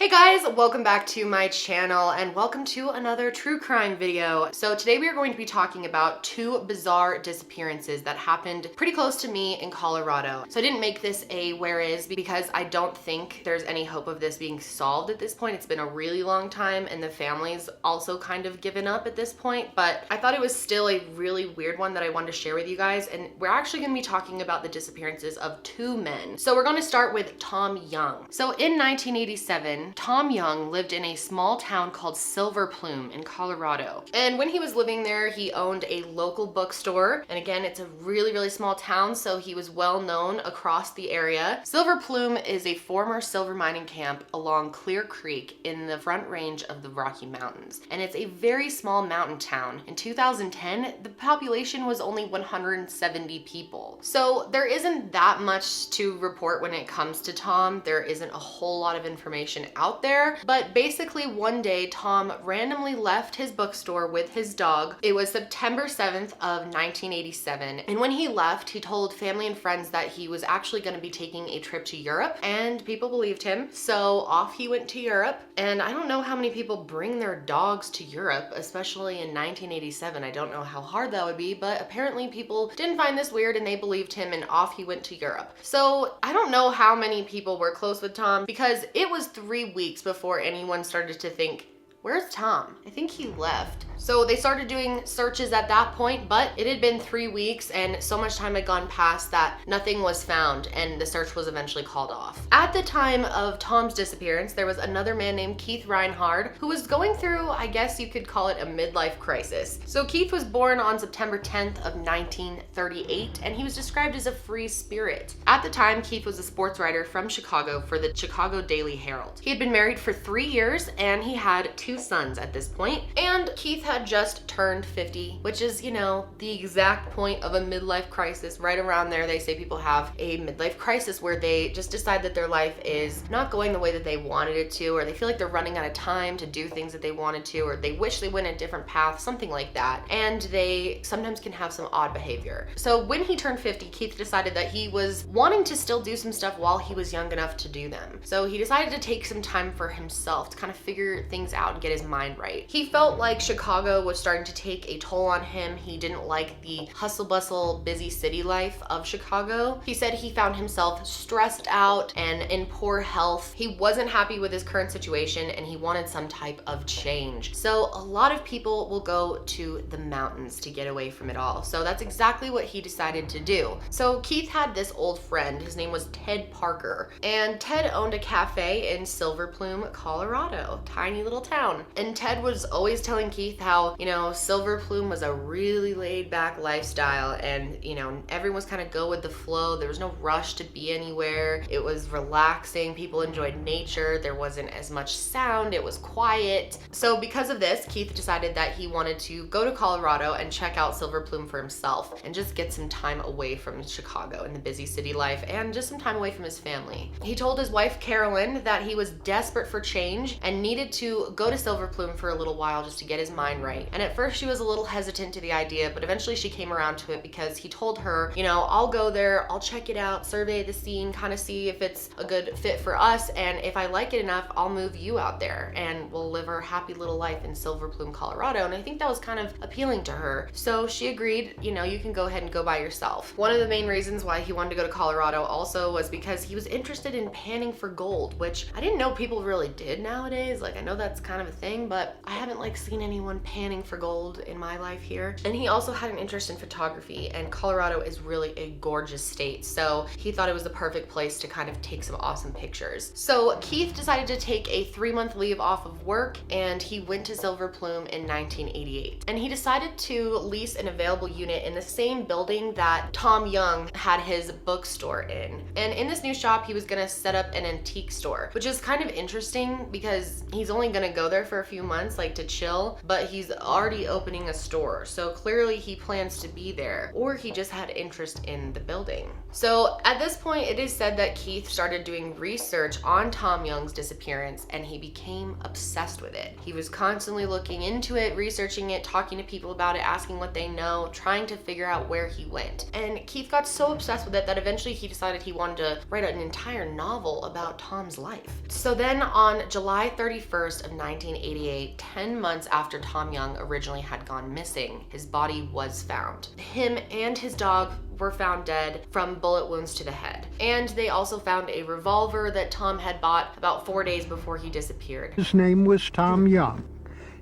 Hey guys, welcome back to my channel and welcome to another true crime video. So today we are going to be talking about two bizarre disappearances that happened pretty close to me in Colorado. So I didn't make this a where is because I don't think there's any hope of this being solved at this point. It's been a really long time and the family's also kind of given up at this point, but I thought it was still a really weird one that I wanted to share with you guys, and we're actually going to be talking about the disappearances of two men. So we're going to start with Tom Young. So in 1987, Tom Young lived in a small town called Silver Plume in Colorado. And when he was living there, he owned a local bookstore. And again, it's a really small town, so he was well known across the area. Silver Plume is a former silver mining camp along Clear Creek in the Front Range of the Rocky Mountains. And it's a very small mountain town. In 2010, the population was only 170 people. So there isn't that much to report when it comes to Tom. There isn't a whole lot of information out there, but basically one day Tom randomly left his bookstore with his dog. It was September 7th of 1987, and when he left, he told family and friends that he was actually going to be taking a trip to Europe, and people believed him. So off he went to Europe, and I don't know how many people bring their dogs to Europe, especially in 1987. I don't know how hard that would be, but apparently people didn't find this weird and they believed him, and off he went to Europe. So I don't know how many people were close with Tom because it was 3 weeks before anyone started to think, where's Tom? I think he left. So they started doing searches at that point, but it had been 3 weeks and so much time had gone past that nothing was found, and the search was eventually called off. At the time of Tom's disappearance, there was another man named Keith Reinhard who was going through, I guess you could call it, a midlife crisis. So Keith was born on September 10th of 1938, and he was described as a free spirit. At the time, Keith was a sports writer from Chicago for the Chicago Daily Herald. He had been married for 3 years and he had 2 sons at this point, and Keith had just turned 50, which is, you know, the exact point of a midlife crisis. Right around there, they say people have a midlife crisis where they just decide that their life is not going the way that they wanted it to, or they feel like they're running out of time to do things that they wanted to, or they wish they went a different path, something like that, and they sometimes can have some odd behavior. So when he turned 50, Keith decided that he was wanting to still do some stuff while he was young enough to do them. So he decided to take some time for himself to kind of figure things out and get his mind right. He felt like Chicago was starting to take a toll on him. He didn't like the hustle bustle, busy city life of Chicago. He said he found himself stressed out and in poor health. He wasn't happy with his current situation and he wanted some type of change. So a lot of people will go to the mountains to get away from it all. So that's exactly what he decided to do. So Keith had this old friend. His name was Ted Parker, and Ted owned a cafe in Silver Plume, Colorado, tiny little town. And Ted was always telling Keith how, you know, Silver Plume was a really laid back lifestyle, and, you know, everyone was kind of go with the flow. There was no rush to be anywhere. It was relaxing. People enjoyed nature. There wasn't as much sound. It was quiet. So because of this, Keith decided that he wanted to go to Colorado and check out Silver Plume for himself and just get some time away from Chicago and the busy city life and just some time away from his family. He told his wife, Carolyn, that he was desperate for change and needed to go to Silver Plume for a little while just to get his mind right. And at first she was a little hesitant to the idea, but eventually she came around to it because he told her, you know, I'll go there, I'll check it out, survey the scene, kind of see if it's a good fit for us, and if I like it enough, I'll move you out there and we'll live our happy little life in Silver Plume, Colorado. And I think that was kind of appealing to her. So she agreed, you know, you can go ahead and go by yourself. One of the main reasons why he wanted to go to Colorado also was because he was interested in panning for gold, which I didn't know people really did nowadays. Like, I know that's kind of a thing, but I haven't like seen anyone panning for gold in my life here. And he also had an interest in photography, and Colorado is really a gorgeous state, so he thought it was the perfect place to kind of take some awesome pictures. So Keith decided to take a 3-month leave off of work, and he went to Silver Plume in 1988. And he decided to lease an available unit in the same building that Tom Young had his bookstore in. And in this new shop, he was gonna set up an antique store, which is kind of interesting because he's only gonna go there for a few months, like to chill, but he's already opening a store, so clearly he plans to be there, or he just had interest in the building. So at this point, it is said that Keith started doing research on Tom Young's disappearance, and he became obsessed with it. He was constantly looking into it, researching it, talking to people about it, asking what they know, trying to figure out where he went. And Keith got so obsessed with it that eventually he decided he wanted to write an entire novel about Tom's life. So then on July 31st of 1988, 10 months after Tom Young originally had gone missing, his body was found. Him and his dog were found dead from bullet wounds to the head. And they also found a revolver that Tom had bought about 4 days before he disappeared. His name was Tom Young.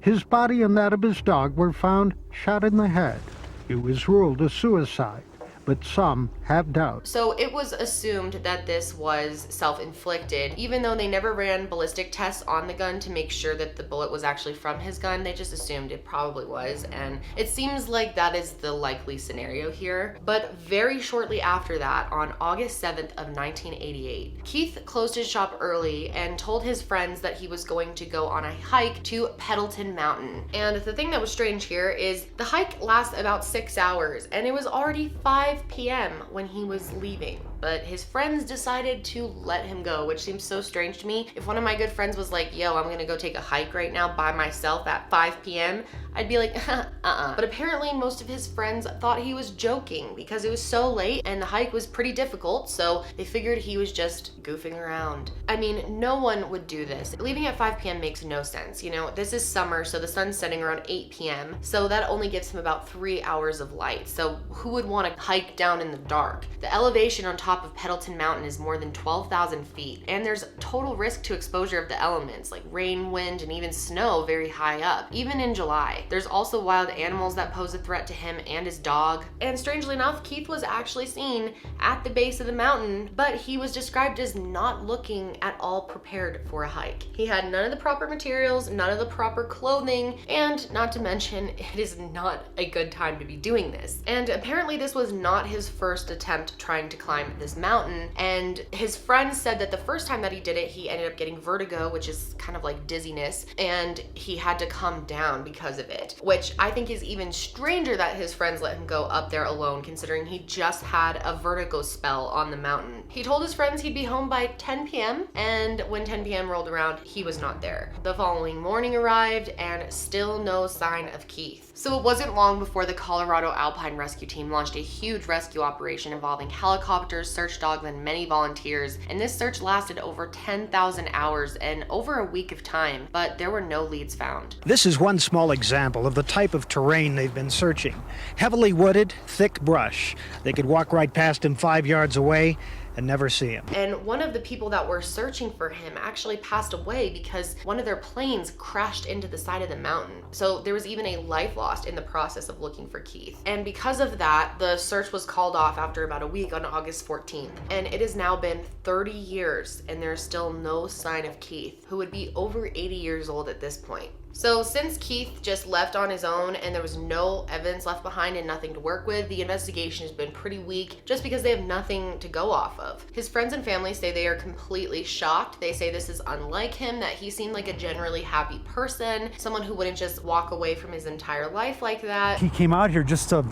His body and that of his dog were found shot in the head. It was ruled a suicide, but some have doubts. So it was assumed that this was self-inflicted. Even though they never ran ballistic tests on the gun to make sure that the bullet was actually from his gun, they just assumed it probably was, and it seems like that is the likely scenario here. But very shortly after that, on August 7th of 1988, Keith closed his shop early and told his friends that he was going to go on a hike to Pendleton Mountain. And the thing that was strange here is the hike lasts about 6 hours, and it was already 5 p.m. when he was leaving. But his friends decided to let him go, which seems so strange to me. If one of my good friends was like, yo, I'm gonna go take a hike right now by myself at 5 p.m., I'd be like, But apparently most of his friends thought he was joking because it was so late and the hike was pretty difficult, so they figured he was just goofing around. I mean, no one would do this. Leaving at 5 p.m. makes no sense. You know, this is summer, so the sun's setting around 8 p.m., so that only gives him about 3 hours of light. So who would want to hike down in the dark? The elevation on top of Pendleton Mountain is more than 12,000 feet, and there's total risk to exposure of the elements like rain, wind, and even snow very high up, even in July. There's also wild animals that pose a threat to him and his dog. And strangely enough, Keith was actually seen at the base of the mountain, but he was described as not looking at all prepared for a hike. He had none of the proper materials, none of the proper clothing, and not to mention, it is not a good time to be doing this. And apparently this was not his first attempt trying to climb this mountain, and his friends said that the first time that he did it, he ended up getting vertigo, which is kind of like dizziness, and he had to come down because of it, which I think is even stranger that his friends let him go up there alone, considering he just had a vertigo spell on the mountain. He told his friends he'd be home by 10 p.m. and when 10 p.m. rolled around, he was not there. The following morning arrived and still no sign of Keith. So it wasn't long before the Colorado Alpine Rescue Team launched a huge rescue operation involving helicopters, search dogs, and many volunteers, and this search lasted over 10,000 hours and over a week of time, but there were no leads found. This is one small example of the type of terrain they've been searching. Heavily wooded, thick brush. They could walk right past him 5 yards away and never see him. And one of the people that were searching for him actually passed away because one of their planes crashed into the side of the mountain. So there was even a life lost in the process of looking for Keith. And because of that, the search was called off after about a week on August 14th. And it has now been 30 years and there's still no sign of Keith, who would be over 80 years old at this point. So since Keith just left on his own and there was no evidence left behind and nothing to work with, the investigation has been pretty weak just because they have nothing to go off of. His friends and family say they are completely shocked. They say this is unlike him, that he seemed like a generally happy person, someone who wouldn't just walk away from his entire life like that. He came out here just to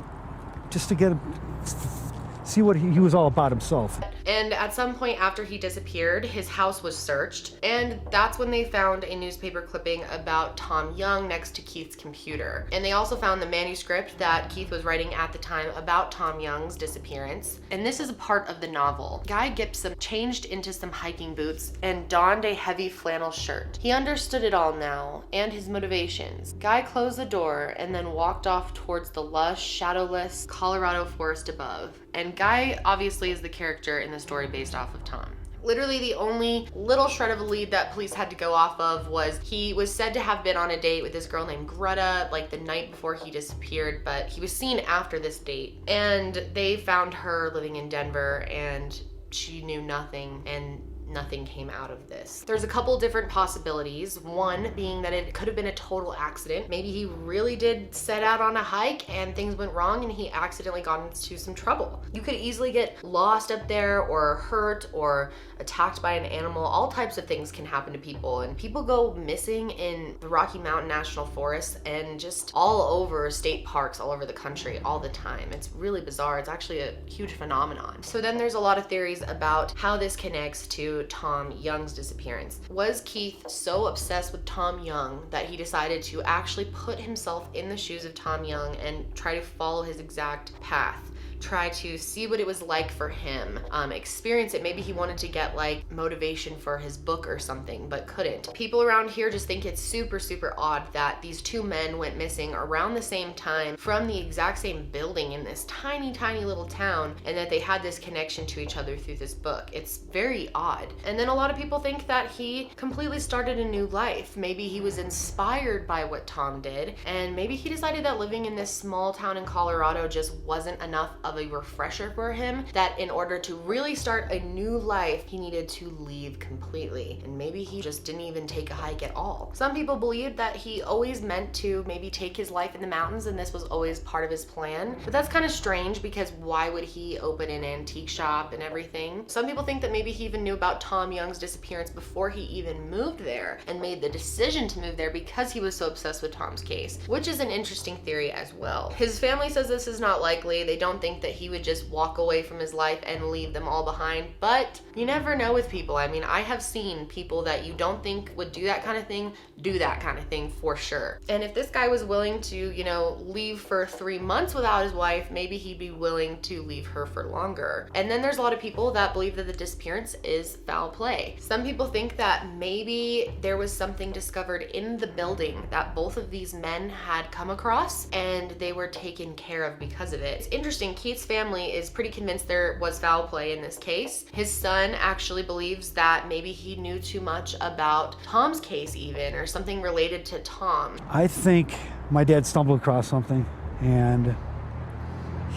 see what he was all about himself. And at some point after he disappeared, his house was searched, and that's when they found a newspaper clipping about Tom Young next to Keith's computer. And they also found the manuscript that Keith was writing at the time about Tom Young's disappearance. And this is a part of the novel. Guy Gibson changed into some hiking boots and donned a heavy flannel shirt. He understood it all now, and his motivations. Guy closed the door and then walked off towards the lush, shadowless Colorado forest above. And Guy obviously is the character in the story based off of Tom. Literally the only little shred of a lead that police had to go off of was he was said to have been on a date with this girl named Greta like the night before he disappeared, but he was seen after this date. And they found her living in Denver and she knew nothing and nothing came out of this. There's a couple different possibilities. One being that it could have been a total accident. Maybe he really did set out on a hike and things went wrong and he accidentally got into some trouble. You could easily get lost up there or hurt or attacked by an animal. All types of things can happen to people, and people go missing in the Rocky Mountain National Forest and just all over state parks all over the country all the time. It's really bizarre. It's actually a huge phenomenon. So then there's a lot of theories about how this connects to Tom Young's disappearance. Was Keith so obsessed with Tom Young that he decided to actually put himself in the shoes of Tom Young and try to follow his exact path? Try to see what it was like for him, experience it. Maybe he wanted to get like motivation for his book or something, but couldn't. People around here just think it's super, super odd that these two men went missing around the same time from the exact same building in this tiny, tiny little town, and that they had this connection to each other through this book. It's very odd. And then a lot of people think that he completely started a new life. Maybe he was inspired by what Tom did, and maybe he decided that living in this small town in Colorado just wasn't enough of a refresher for him, that in order to really start a new life, he needed to leave completely. And maybe he just didn't even take a hike at all. Some people believe that he always meant to maybe take his life in the mountains and this was always part of his plan. But that's kind of strange, because why would he open an antique shop and everything? Some people think that maybe he even knew about Tom Young's disappearance before he even moved there and made the decision to move there because he was so obsessed with Tom's case, which is an interesting theory as well. His family says this is not likely. They don't think that he would just walk away from his life and leave them all behind, but you never know with people. I mean, I have seen people that you don't think would do that kind of thing do that kind of thing for sure. And if this guy was willing to, you know, leave for 3 months without his wife, maybe he'd be willing to leave her for longer. And then there's a lot of people that believe that the disappearance is foul play. Some people think that maybe there was something discovered in the building that both of these men had come across and they were taken care of because of it. It's interesting, Keith's family is pretty convinced there was foul play in this case. His son actually believes that maybe he knew too much about Tom's case even, or something related to Tom. I think my dad stumbled across something and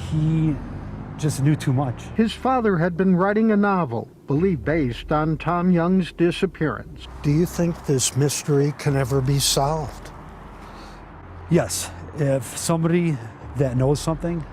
he just knew too much. His father had been writing a novel, believed based on Tom Young's disappearance. Do you think this mystery can ever be solved? Yes, if somebody that knows something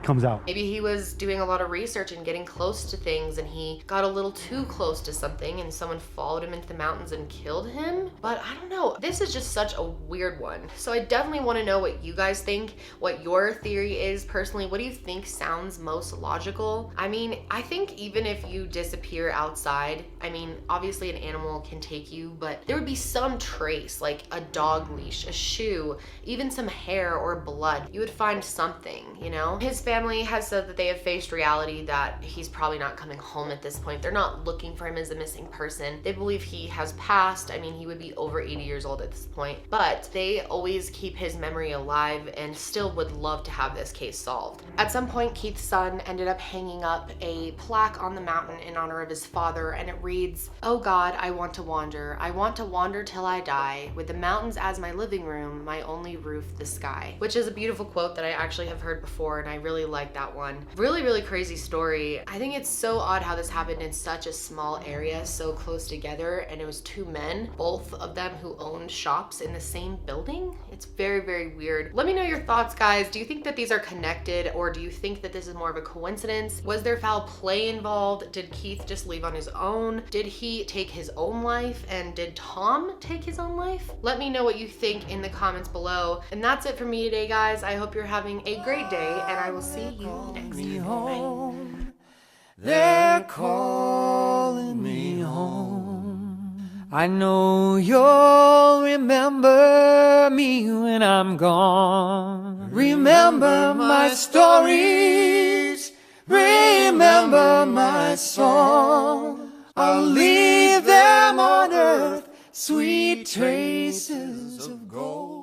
comes out. Maybe he was doing a lot of research and getting close to things and he got a little too close to something and someone followed him into the mountains and killed him. But I don't know, this is just such a weird one. So I definitely want to know what you guys think, what your theory is personally. What do you think sounds most logical? I mean, I think even if you disappear outside, I mean, obviously an animal can take you, but there would be some trace, like a dog leash, a shoe, even some hair or blood. You would find something, you know? His family has said that they have faced reality that he's probably not coming home at this point. They're not looking for him as a missing person. They believe he has passed. I mean, he would be over 80 years old at this point, but they always keep his memory alive and still would love to have this case solved. At some point, Keith's son ended up hanging up a plaque on the mountain in honor of his father, and it reads, "Oh God, I want to wander. I want to wander till I die, with the mountains as my living room, my only roof the sky," which is a beautiful quote that I actually have heard before, and I really like that one. Really, really crazy story. I think it's so odd how this happened in such a small area, so close together, and it was two men, both of them who owned shops in the same building. It's very, very weird. Let me know your thoughts, guys. Do you think that these are connected, or do you think that this is more of a coincidence? Was there foul play involved? Did Keith just leave on his own? Did he take his own life? And did Tom take his own life? Let me know what you think in the comments below. And that's it for me today, guys. I hope you're having a great day, and I will see you next time. They're calling me home. I know you'll remember me when I'm gone. Remember my stories, remember my song. I'll leave them on earth, sweet traces of gold.